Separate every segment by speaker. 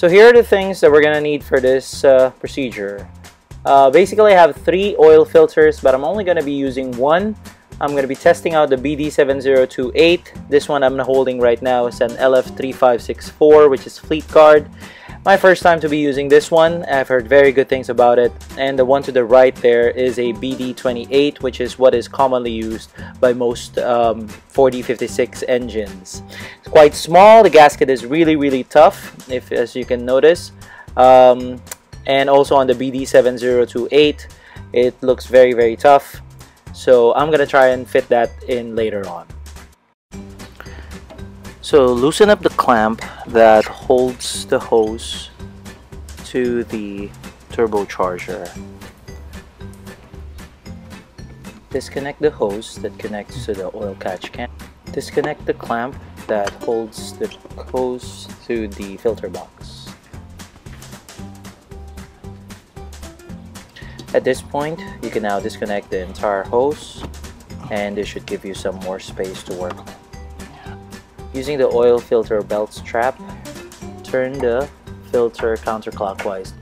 Speaker 1: So here are the things that we're gonna need for this procedure. Basically, I have 3 oil filters, but I'm only gonna be using one. I'm gonna be testing out the BD7028. This one I'm holding right now is an LF3564, which is Fleet Guard. My first time to be using this one. I've heard very good things about it. And the one to the right there is a BD28, which is what is commonly used by most 4056 engines. It's quite small. The gasket is really tough, as you can notice. And also on the BD7028, it looks very tough. So I'm gonna try and fit that in later on. So loosen up the clamp that holds the hose to the turbocharger. Disconnect the hose that connects to the oil catch can. Disconnect the clamp that holds the hose to the filter box. At this point, you can now disconnect the entire hose, and this should give you some more space to work with. Using the oil filter belt strap, turn the filter counterclockwise.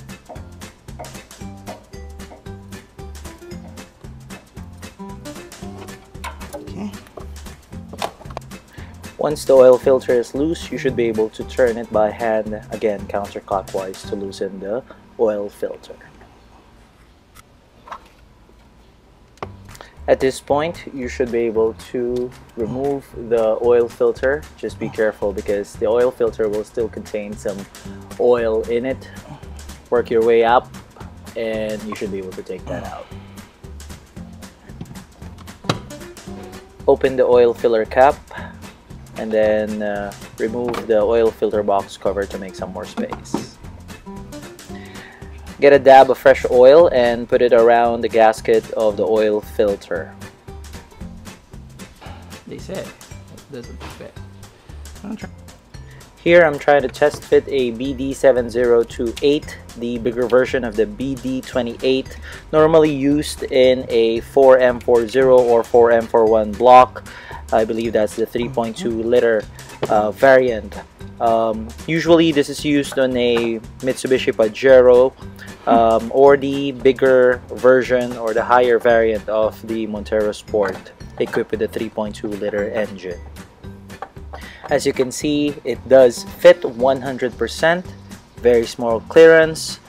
Speaker 1: Okay. Once the oil filter is loose, you should be able to turn it by hand, again counterclockwise, to loosen the oil filter. At this point, you should be able to remove the oil filter. Just be careful because the oil filter will still contain some oil in it. Work your way up and you should be able to take that out. Open the oil filler cap and then remove the oil filter box cover to make some more space. Get a dab of fresh oil and put it around the gasket of the oil filter.
Speaker 2: They said it doesn't fit.
Speaker 1: Here I'm trying to test fit a BD7028, the bigger version of the BD28, normally used in a 4M40 or 4M41 block. I believe that's the 3.2 liter variant. Usually this is used on a Mitsubishi Pajero or the bigger version or the higher variant of the Montero Sport, equipped with a 3.2 liter engine. As you can see, it does fit 100%. Very small clearance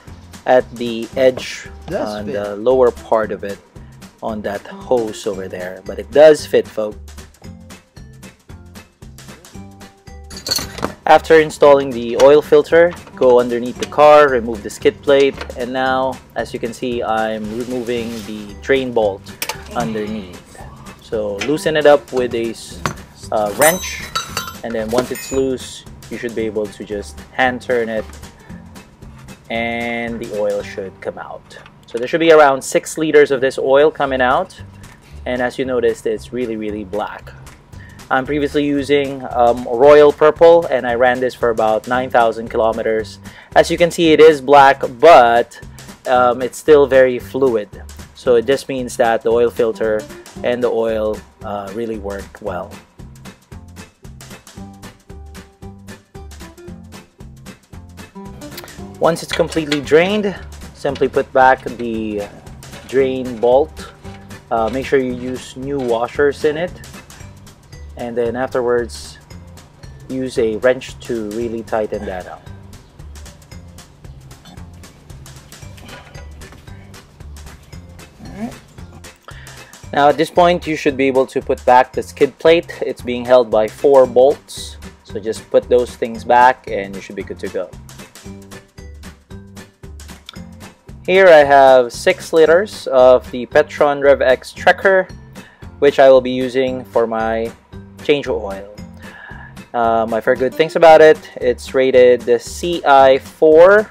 Speaker 1: at the edge on the lower part of it on that hose over there, but it does fit, folks. After installing the oil filter, go underneath the car, remove the skid plate, and now, as you can see, I'm removing the drain bolt underneath. So loosen it up with a wrench, and then once it's loose, you should be able to just hand turn it, and the oil should come out. So there should be around 6 liters of this oil coming out, and as you noticed, it's really black. I'm previously using Royal Purple, and I ran this for about 9,000 kilometers. As you can see, it is black, but it's still very fluid. So it just means that the oil filter and the oil really work well. Once it's completely drained, simply put back the drain bolt. Make sure you use new washers in it. And then afterwards, use a wrench to really tighten that up. Alright. Now at this point, you should be able to put back the skid plate. It's being held by 4 bolts. So just put those things back and you should be good to go. Here I have 6 liters of the Petron Rev-x Trekker, which I will be using for my change of oil. I've heard good things about it. It's rated CI4,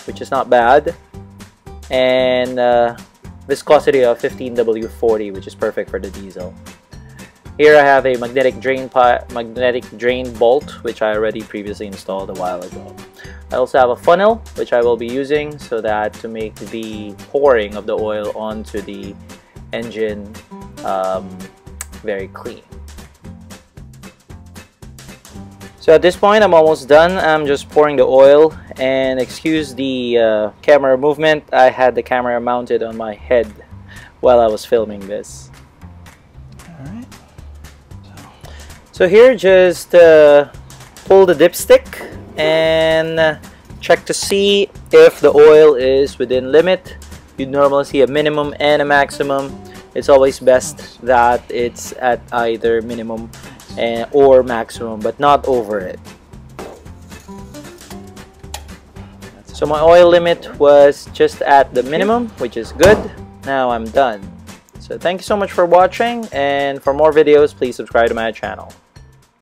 Speaker 1: which is not bad, and viscosity of 15W40, which is perfect for the diesel. Here I have a magnetic drain bolt, which I already previously installed a while ago. I also have a funnel, which I will be using so that to make the pouring of the oil onto the engine very clean. So at this point, I'm almost done. I'm just pouring the oil, and excuse the camera movement. I had the camera mounted on my head while I was filming this.
Speaker 2: Alright.
Speaker 1: So here, just pull the dipstick and check to see if the oil is within limit. You normally see a minimum and a maximum. It's always best that it's at either minimum or maximum, but not over it. So my oil limit was just at the minimum, which is good. Now I'm done. So thank you so much for watching, and for more videos, please subscribe to my channel.